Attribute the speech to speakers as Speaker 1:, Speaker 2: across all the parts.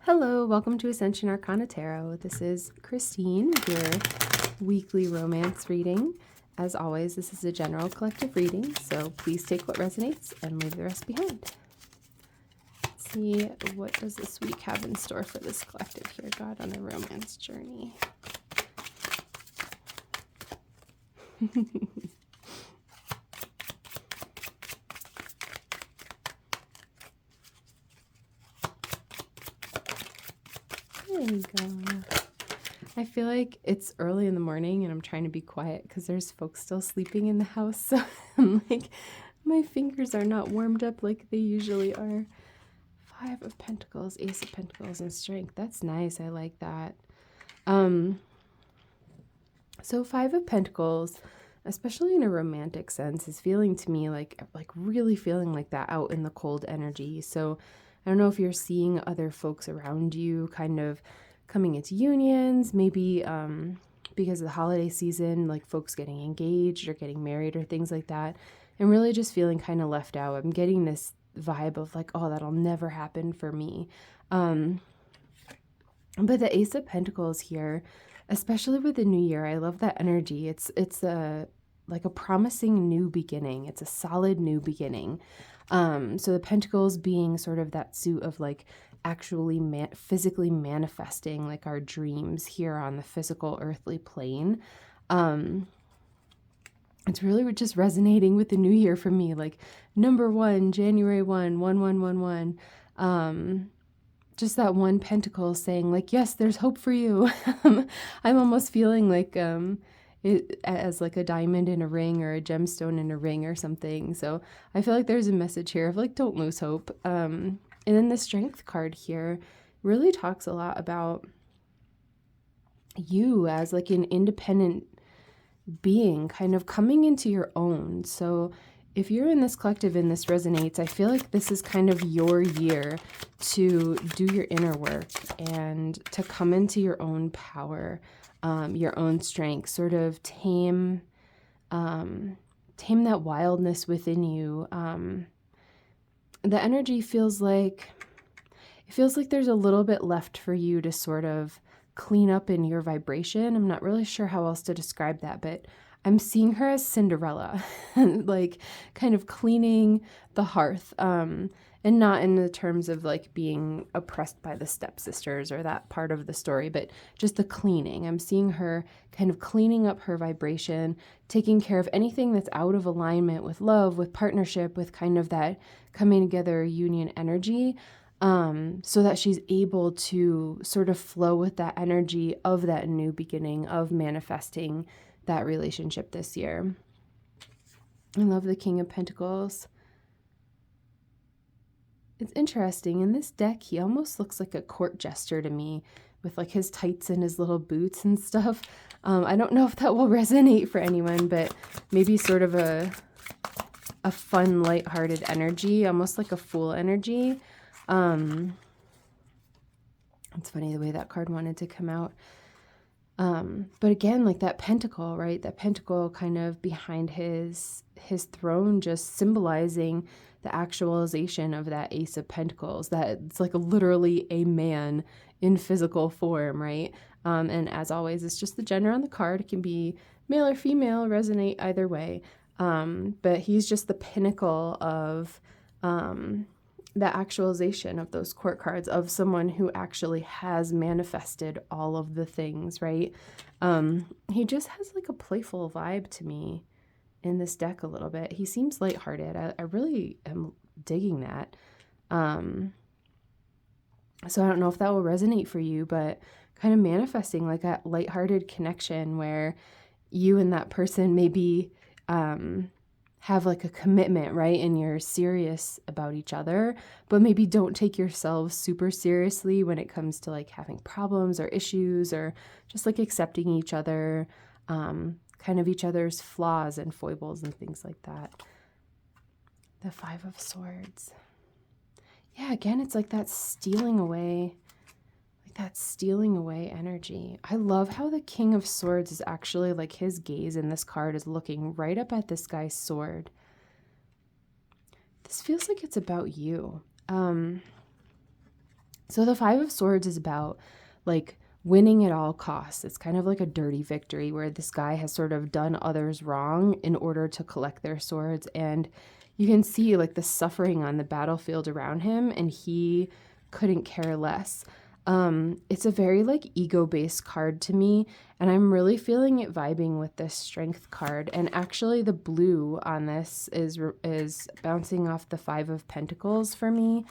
Speaker 1: Hello, welcome to Ascension Arcana Tarot. This is Christine, your weekly romance reading. As always, this is a general collective reading, so please take what resonates and leave the rest behind. Let's see, what does this week have in store for this collective here? God on a romance journey. There we go. I feel like it's early in the morning and I'm trying to be quiet because there's folks still sleeping in the house. So I'm like, my fingers are not warmed up like they usually are. 5 of Pentacles, Ace of Pentacles, and Strength. That's nice. I like that. So 5 of Pentacles, especially in a romantic sense, is feeling to me like really feeling like that out in the cold energy. So I don't know if you're seeing other folks around you kind of coming into unions, maybe because of the holiday season, like folks getting engaged or getting married or things like that, and really just feeling kind of left out. I'm getting this vibe of like, oh, that'll never happen for me. But the Ace of Pentacles here, especially with the new year, I love that energy. It's like a promising new beginning. It's a solid new beginning. So the Pentacles being sort of that suit of like actually physically manifesting like our dreams here on the physical earthly plane. It's really just resonating with the new year for me. Like number 1, January 1, 1111. Just that one pentacle saying like, yes, there's hope for you. I'm almost feeling like it as like a diamond in a ring or a gemstone in a ring or something. So I feel like there's a message here of like, don't lose hope. And then the Strength card here really talks a lot about you as like an independent being kind of coming into your own. So if you're in this collective and this resonates, I feel like this is kind of your year to do your inner work and to come into your own power, your own strength, sort of tame that wildness within you. The energy feels like there's a little bit left for you to sort of clean up in your vibration. I'm not really sure how else to describe that, but I'm seeing her as Cinderella, like kind of cleaning the hearth, and not in the terms of like being oppressed by the stepsisters or that part of the story, but just the cleaning. I'm seeing her kind of cleaning up her vibration, taking care of anything that's out of alignment with love, with partnership, with kind of that coming together union energy. So that she's able to sort of flow with that energy of that new beginning, of manifesting that relationship this year. I love the King of Pentacles. It's interesting. In this deck, he almost looks like a court jester to me with like his tights and his little boots and stuff. I don't know if that will resonate for anyone, but maybe sort of a fun, lighthearted energy, almost like a fool energy. It's funny the way that card wanted to come out. But again, like that pentacle, right? That pentacle kind of behind his throne, just symbolizing the actualization of that Ace of Pentacles. That it's like literally a man in physical form, right? And as always, it's just the gender on the card. It can be male or female, resonate either way. But he's just the pinnacle of the actualization of those court cards, of someone who actually has manifested all of the things, right? He just has like a playful vibe to me in this deck a little bit. He seems lighthearted. I really am digging that. So I don't know if that will resonate for you, but kind of manifesting like a lighthearted connection where you and that person maybe have like a commitment, right? And you're serious about each other, but maybe don't take yourselves super seriously when it comes to like having problems or issues, or just like accepting each other, kind of each other's flaws and foibles and things like that. The 5 of Swords. Yeah, again, it's like that stealing away energy. I love how the King of Swords is actually like his gaze in this card is looking right up at this guy's sword. This feels like it's about you. So the Five of Swords is about like winning at all costs. It's kind of like a dirty victory where this guy has sort of done others wrong in order to collect their swords. And you can see like the suffering on the battlefield around him, and he couldn't care less. It's a very like ego-based card to me, and I'm really feeling it vibing with this Strength card. And actually the blue on this is bouncing off the Five of Pentacles for me.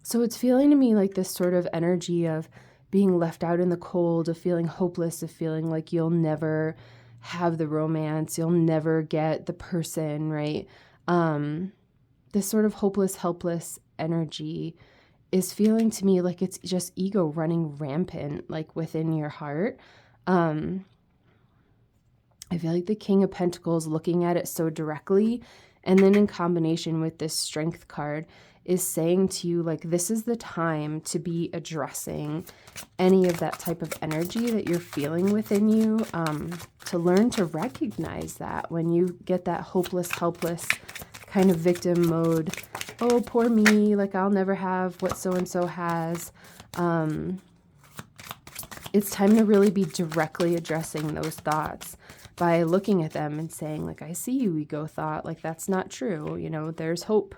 Speaker 1: So it's feeling to me like this sort of energy of being left out in the cold, of feeling hopeless, of feeling like you'll never have the romance, you'll never get the person, right? This sort of hopeless, helpless energy is feeling to me like it's just ego running rampant, like within your heart. I feel like the King of Pentacles looking at it so directly, and then in combination with this Strength card, is saying to you, like, this is the time to be addressing any of that type of energy that you're feeling within you, to learn to recognize that when you get that hopeless, helpless kind of victim mode. Oh, poor me, like I'll never have what so-and-so has. It's time to really be directly addressing those thoughts by looking at them and saying, like, I see you, ego thought, like that's not true, you know, there's hope.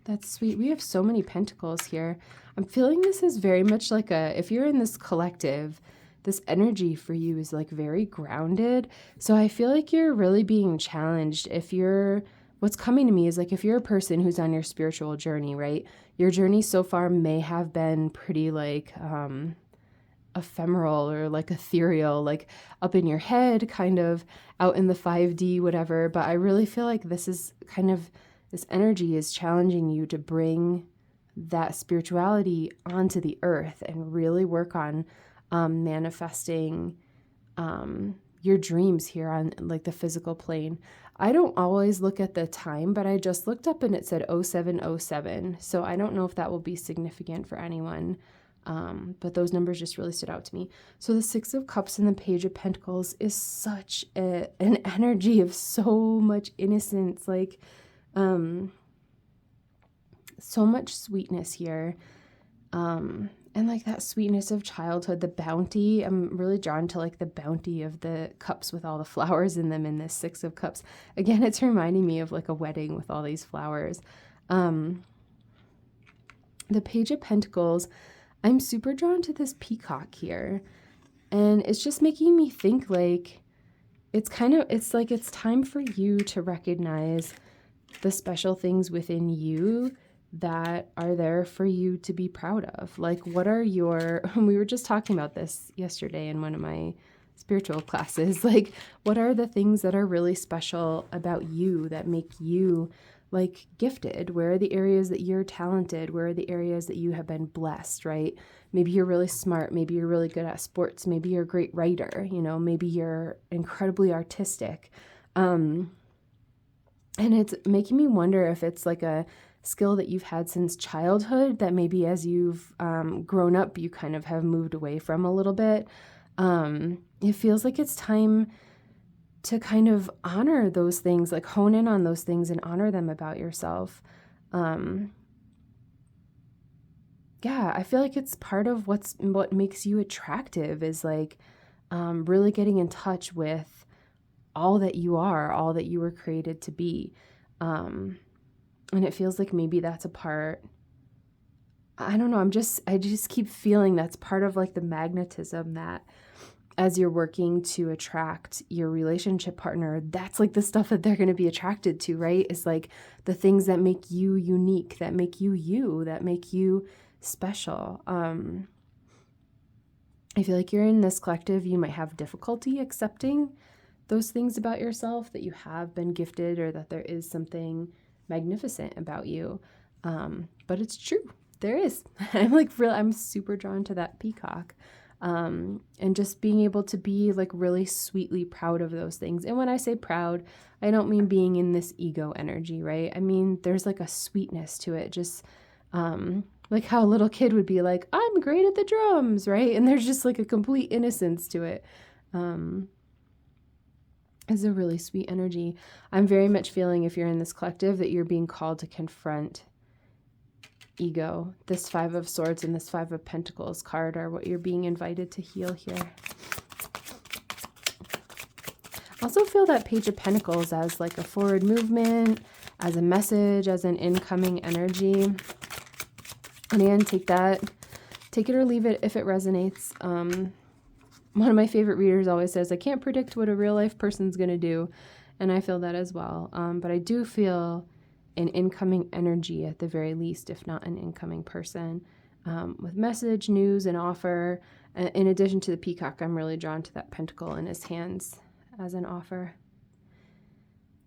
Speaker 1: That's sweet. We have so many pentacles here. I'm feeling this is very much like if you're in this collective, this energy for you is like very grounded. So I feel like you're really being challenged. What's coming to me is like, if you're a person who's on your spiritual journey, right? Your journey so far may have been pretty like, ephemeral or like ethereal, like up in your head, kind of out in the 5D, whatever. But I really feel like this energy is challenging you to bring that spirituality onto the earth and really work on manifesting your dreams here on like the physical plane. I don't always look at the time, but I just looked up and it said 0707. So I don't know if that will be significant for anyone. But those numbers just really stood out to me. So the Six of Cups and the Page of Pentacles is such an energy of so much innocence, like so much sweetness here. And like that sweetness of childhood, the bounty. I'm really drawn to like the bounty of the cups with all the flowers in them in this Six of Cups. Again, it's reminding me of like a wedding with all these flowers. The Page of Pentacles, I'm super drawn to this peacock here. And it's just making me think like, it's like it's time for you to recognize the special things within you that are there for you to be proud of. Like, we were just talking about this yesterday in one of my spiritual classes, like, what are the things that are really special about you that make you like gifted? Where are the areas that you're talented? Where are the areas that you have been blessed, right? Maybe you're really smart. Maybe you're really good at sports. Maybe you're a great writer, you know, maybe you're incredibly artistic. And it's making me wonder if it's like a skill that you've had since childhood that maybe as you've grown up, you kind of have moved away from a little bit. It feels like it's time to kind of honor those things, like hone in on those things and honor them about yourself. Yeah, I feel like it's part of what makes you attractive is like really getting in touch with all that you are, all that you were created to be. And it feels like maybe that's a part, I don't know, I just keep feeling that's part of like the magnetism that as you're working to attract your relationship partner, that's like the stuff that they're going to be attracted to, right? Is like the things that make you unique, that make you, that make you special. I feel like you're in this collective, you might have difficulty accepting those things about yourself, that you have been gifted or that there is something magnificent about you. But it's true. There is. I'm super drawn to that peacock. And just being able to be like really sweetly proud of those things. And when I say proud, I don't mean being in this ego energy, right? I mean, there's like a sweetness to it. Just, like how a little kid would be like, I'm great at the drums, right? And there's just like a complete innocence to it. is a really sweet energy. I'm very much feeling, if you're in this collective, that you're being called to confront ego. This Five of Swords and this Five of Pentacles card are what you're being invited to heal here. Also feel that Page of Pentacles as like a forward movement, as a message, as an incoming energy. And again, take it or leave it if it resonates. One of my favorite readers always says, I can't predict what a real life person's going to do. And I feel that as well. But I do feel an incoming energy at the very least, if not an incoming person, with message, news, and offer. In addition to the peacock, I'm really drawn to that pentacle in his hands as an offer.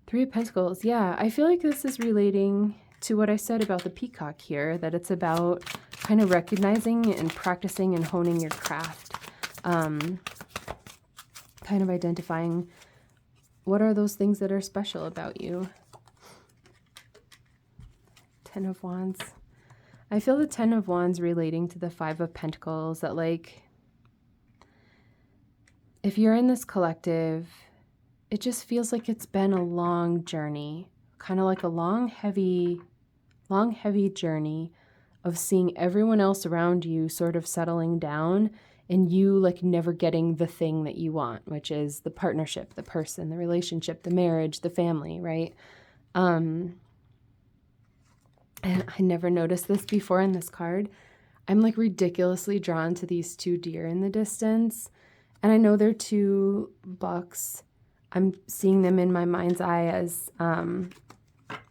Speaker 1: Three of Pentacles. Yeah, I feel like this is relating to what I said about the peacock here, that it's about kind of recognizing and practicing and honing your craft. Kind of identifying what are those things that are special about you. Ten of Wands. I feel the Ten of Wands relating to the Five of Pentacles, that like, if you're in this collective, it just feels like it's been a long journey, kind of like a long, heavy journey of seeing everyone else around you sort of settling down and you like never getting the thing that you want, which is the partnership, the person, the relationship, the marriage, the family, right? And I never noticed this before in this card. I'm like ridiculously drawn to these two deer in the distance. And I know they're two bucks. I'm seeing them in my mind's eye as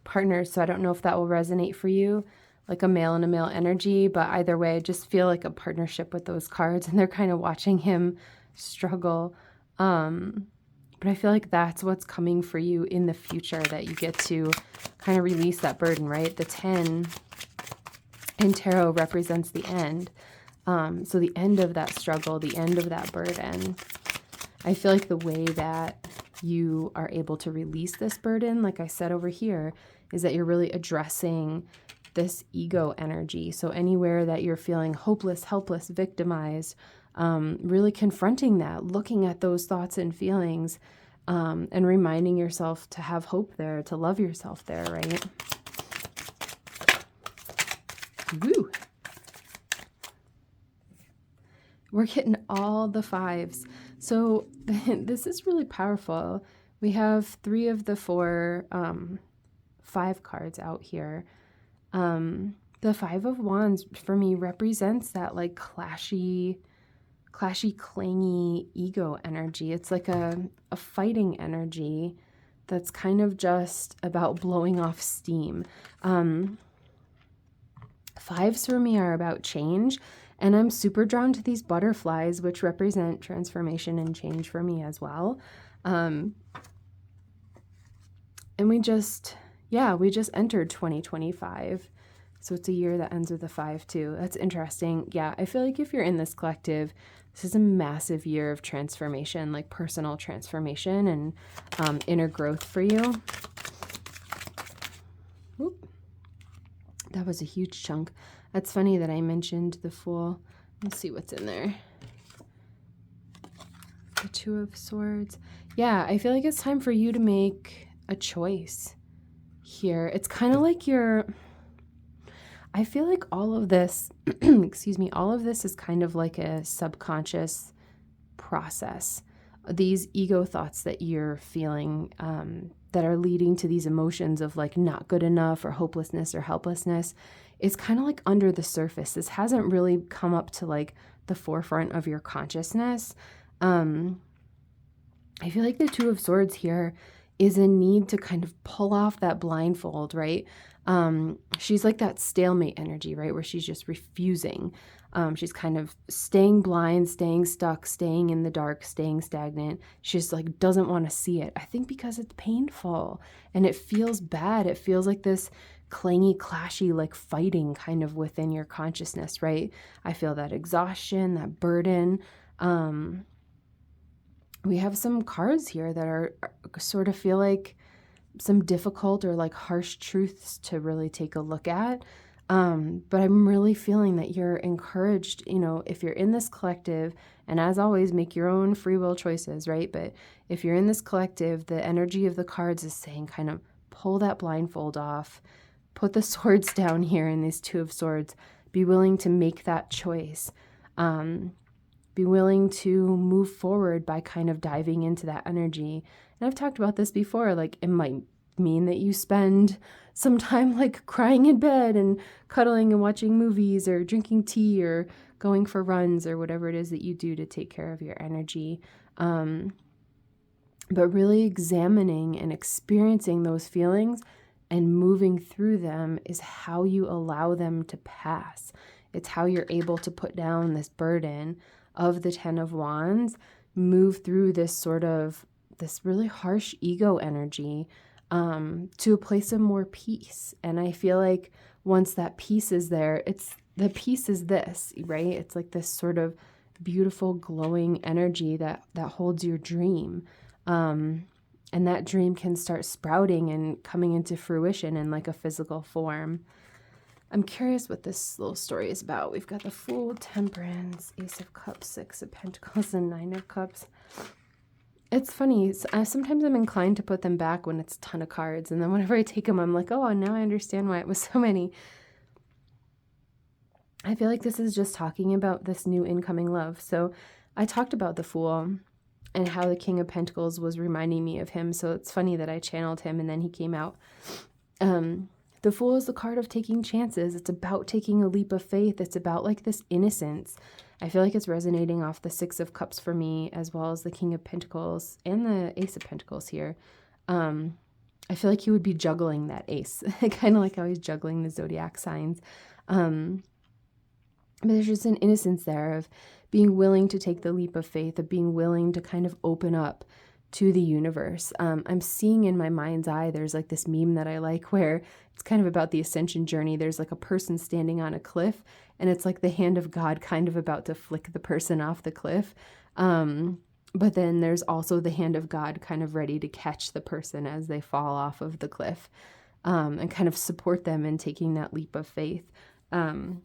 Speaker 1: partners, so I don't know if that will resonate for you, like a male and a male energy, but either way, I just feel like a partnership with those cards, and they're kind of watching him struggle. But I feel like that's what's coming for you in the future, that you get to kind of release that burden, right? The 10 in tarot represents the end. So the end of that struggle, the end of that burden. I feel like the way that you are able to release this burden, like I said over here, is that you're really addressing this ego energy. So anywhere that you're feeling hopeless, helpless, victimized, really confronting that, looking at those thoughts and feelings, and reminding yourself to have hope there, to love yourself there, right? Woo! We're getting all the fives. So this is really powerful. We have 3 of the 4 5 cards out here. The 5 of Wands for me represents that like clashy, clangy ego energy. It's like a fighting energy that's kind of just about blowing off steam. 5s for me are about change. And I'm super drawn to these butterflies, which represent transformation and change for me as well. And we just entered 2025. So it's a year that ends with a 5 too. That's interesting. Yeah, I feel like if you're in this collective, this is a massive year of transformation, like personal transformation and inner growth for you. Oop. That was a huge chunk. That's funny that I mentioned the Fool. Let's see what's in there. The 2 of Swords. Yeah, I feel like it's time for you to make a choice here. It's kind of like I feel like all of this, excuse me, all of this is kind of like a subconscious process. These ego thoughts that you're feeling that are leading to these emotions of like not good enough or hopelessness or helplessness, is kind of like under the surface. This hasn't really come up to like the forefront of your consciousness. I feel like the 2 of Swords here is a need to kind of pull off that blindfold, right? She's like that stalemate energy, right? Where she's just refusing. She's kind of staying blind, staying stuck, staying in the dark, staying stagnant. She just like doesn't want to see it. I think because it's painful and it feels bad. It feels like this clangy, clashy, like fighting kind of within your consciousness, right? I feel that exhaustion, that burden. We have some cards here that are sort of feel like some difficult or like harsh truths to really take a look at. But I'm really feeling that you're encouraged, if you're in this collective, and as always, make your own free will choices, right? But if you're in this collective, the energy of the cards is saying kind of pull that blindfold off, put the swords down here in these Two of Swords, be willing to make that choice. Be willing to move forward by kind of diving into that energy. And I've talked about this before, like it might mean that you spend some time like crying in bed and cuddling and watching movies or drinking tea or going for runs or whatever it is that you do to take care of your energy. But really examining and experiencing those feelings and moving through them is how you allow them to pass. It's how you're able to put down this burden of the Ten of Wands, move through this really harsh ego energy to a place of more peace. And I feel like once that peace is there, the peace is this, right? It's like this sort of beautiful glowing energy that holds your dream. And that dream can start sprouting and coming into fruition in like a physical form. I'm curious what this little story is about. We've got the Fool, Temperance, Ace of Cups, Six of Pentacles, and Nine of Cups. It's funny. Sometimes I'm inclined to put them back when it's a ton of cards. And then whenever I take them, I'm like, oh, now I understand why it was so many. I feel like this is just talking about this new incoming love. So I talked about the Fool and how the King of Pentacles was reminding me of him. So it's funny that I channeled him and then he came out. The Fool is the card of taking chances. It's about taking a leap of faith. It's about like this innocence. I feel like it's resonating off the Six of Cups for me, as well as the King of Pentacles and the Ace of Pentacles here. I feel like he would be juggling that ace, kind of like how he's juggling the zodiac signs. But there's just an innocence there of being willing to take the leap of faith, of being willing to kind of open up to the universe. I'm seeing in my mind's eye, there's like this meme that I like where it's kind of about the ascension journey. There's like a person standing on a cliff and it's like the hand of God kind of about to flick the person off the cliff. But then there's also the hand of God kind of ready to catch the person as they fall off of the cliff, and kind of support them in taking that leap of faith. And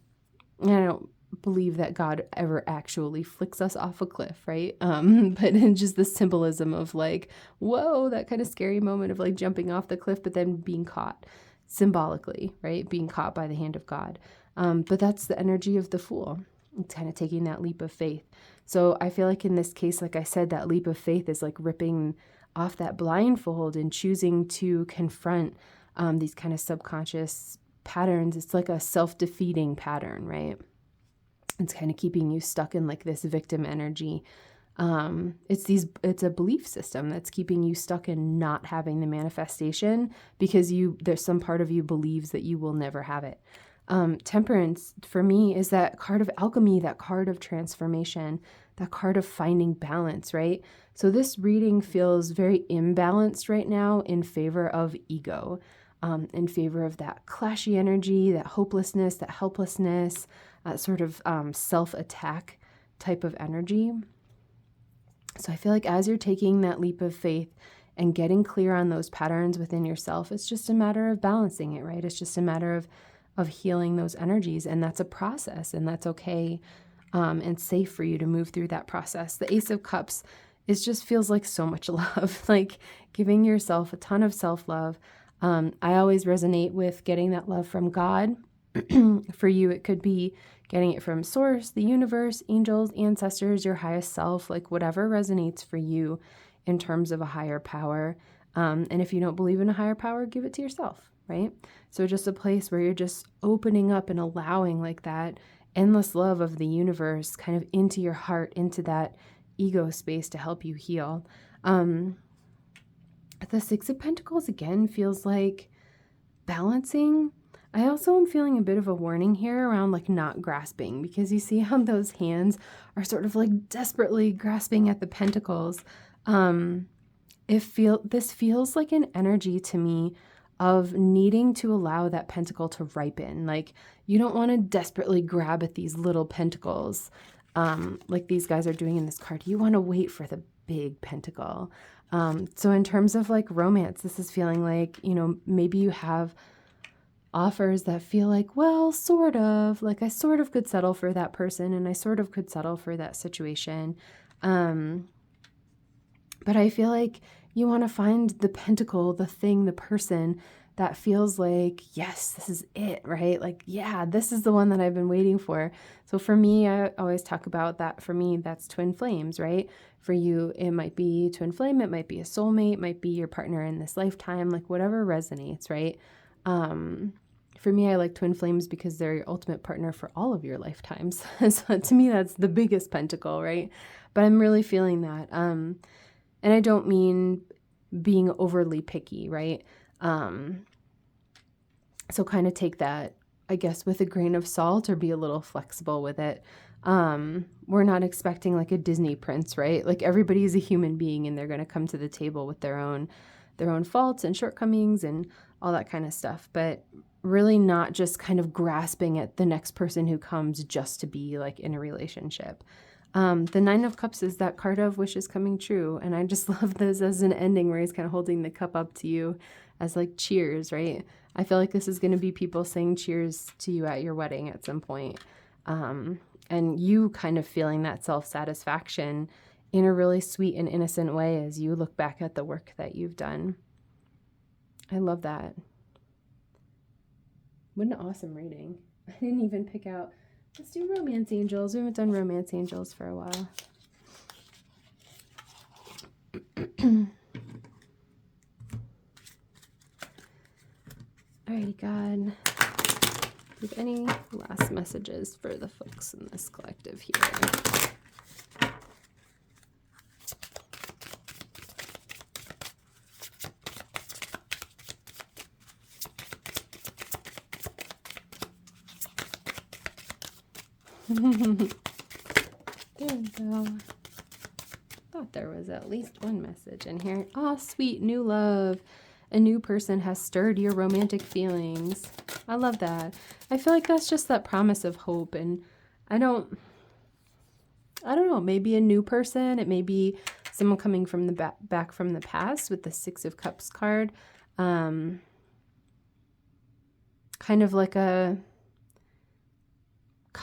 Speaker 1: I don't believe that God ever actually flicks us off a cliff, right? But in just the symbolism of like, whoa, that kind of scary moment of like jumping off the cliff, but then being caught symbolically, right? Being caught by the hand of God. But that's the energy of the Fool. It's kind of taking that leap of faith. So I feel like in this case, like I said, that leap of faith is like ripping off that blindfold and choosing to confront these kind of subconscious patterns. It's like a self-defeating pattern, right? It's kind of keeping you stuck in like this victim energy. It's a belief system that's keeping you stuck in not having the manifestation because there's some part of you believes that you will never have it. Temperance for me is that card of alchemy, that card of transformation, that card of finding balance, right? So this reading feels very imbalanced right now in favor of ego, in favor of that clashy energy, that hopelessness, that helplessness, sort of self-attack type of energy. So I feel like as you're taking that leap of faith and getting clear on those patterns within yourself, it's just a matter of balancing it, right? It's just a matter of healing those energies. And that's a process, and that's okay and safe for you to move through that process. The Ace of Cups just feels like so much love, like giving yourself a ton of self-love. I always resonate with getting that love from God. For you, it could be getting it from source, the universe, angels, ancestors, your highest self, like whatever resonates for you in terms of a higher power. And if you don't believe in a higher power, give it to yourself, right? So just a place where you're just opening up and allowing like that endless love of the universe kind of into your heart, into that ego space to help you heal. The Six of Pentacles again feels like balancing. I also am feeling a bit of a warning here around like not grasping, because you see how those hands are sort of like desperately grasping at the pentacles. This feels like an energy to me of needing to allow that pentacle to ripen. Like you don't want to desperately grab at these little pentacles like these guys are doing in this card. You want to wait for the big pentacle. So in terms of like romance, this is feeling like, maybe you have offers that feel like, well, sort of, like I sort of could settle for that person and I sort of could settle for that situation. But I feel like you want to find the pentacle, the thing, the person that feels like, yes, this is it, right? Like, yeah, this is the one that I've been waiting for. So for me, I always talk about that. For me, that's twin flames, right? For you, it might be twin flame, it might be a soulmate, it might be your partner in this lifetime, like whatever resonates, right? For me, I like twin flames because they're your ultimate partner for all of your lifetimes. So to me, that's the biggest pentacle, right? But I'm really feeling that. And I don't mean being overly picky, right? So kind of take that, I guess, with a grain of salt or be a little flexible with it. We're not expecting like a Disney prince, right? Like everybody's a human being and they're going to come to the table with their own faults and shortcomings and all that kind of stuff. But really not just kind of grasping at the next person who comes just to be like in a relationship. The Nine of Cups is that card of wishes coming true. And I just love this as an ending where he's kind of holding the cup up to you as like cheers, right? I feel like this is going to be people saying cheers to you at your wedding at some point. And you kind of feeling that self-satisfaction in a really sweet and innocent way as you look back at the work that you've done. I love that. What an awesome reading. I didn't even pick out. Let's do Romance Angels. We haven't done Romance Angels for a while. Alrighty, God. Do you have any last messages for the folks in this collective here? There we go. Thought there was at least one message in here. Oh, sweet new love. A new person has stirred your romantic feelings. I love that. I feel like that's just that promise of hope. And I don't know, maybe a new person. It may be someone coming from the back from the past with the Six of Cups card. Kind of like a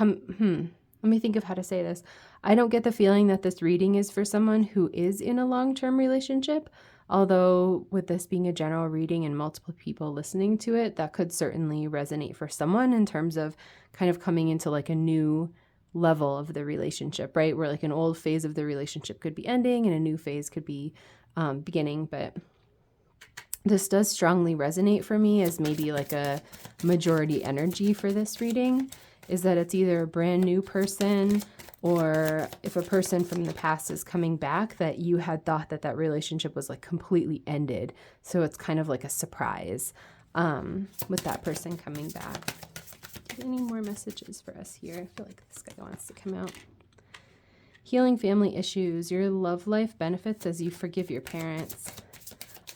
Speaker 1: let me think of how to say this. I don't get the feeling that this reading is for someone who is in a long-term relationship, although with this being a general reading and multiple people listening to it, that could certainly resonate for someone in terms of kind of coming into like a new level of the relationship, right? Where like an old phase of the relationship could be ending and a new phase could be beginning. But this does strongly resonate for me as maybe like a majority energy for this reading, is that it's either a brand new person or if a person from the past is coming back that you had thought that that relationship was like completely ended. So it's kind of like a surprise with that person coming back. Do you have any more messages for us here? I feel like this guy wants to come out. Healing family issues. Your love life benefits as you forgive your parents.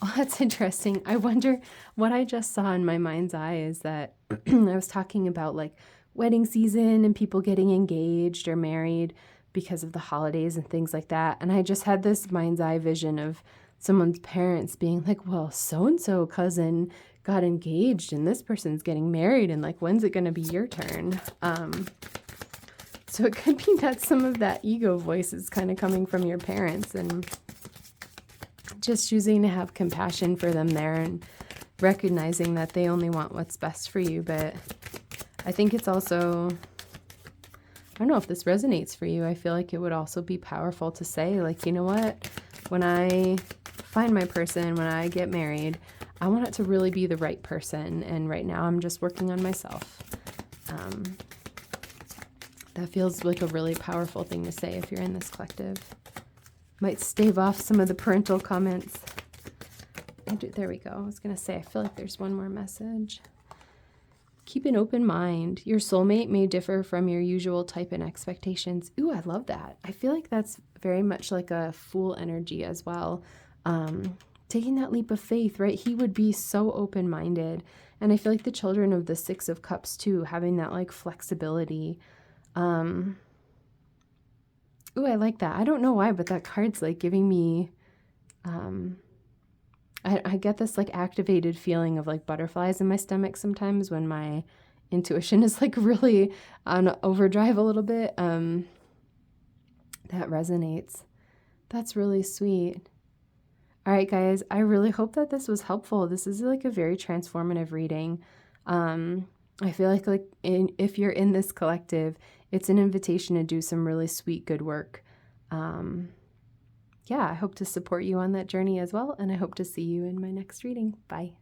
Speaker 1: Oh, that's interesting. I wonder what I just saw in my mind's eye is that I was talking about like wedding season and people getting engaged or married because of the holidays and things like that. And I just had this mind's eye vision of someone's parents being like, well, so-and-so cousin got engaged and this person's getting married and like, when's it going to be your turn? So it could be that some of that ego voice is kind of coming from your parents and just choosing to have compassion for them there and recognizing that they only want what's best for you. But I think it's also, I don't know if this resonates for you. I feel like it would also be powerful to say, like, you know what, when I find my person, when I get married, I want it to really be the right person. And right now I'm just working on myself. That feels like a really powerful thing to say if you're in this collective. Might stave off some of the parental comments. There we go. I was going to say, I feel like there's one more message. Keep an open mind. Your soulmate may differ from your usual type and expectations. Ooh, I love that. I feel like that's very much like a Fool energy as well. Taking that leap of faith, right? He would be so open-minded. And I feel like the children of the Six of Cups too, having that like flexibility. Ooh, I like that. I don't know why, but that card's like giving me I get this like activated feeling of like butterflies in my stomach sometimes when my intuition is like really on overdrive a little bit. That resonates. That's really sweet. All right, guys, I really hope that this was helpful. This is like a very transformative reading. I feel like if you're in this collective, it's an invitation to do some really sweet, good work. Yeah, I hope to support you on that journey as well, and I hope to see you in my next reading. Bye.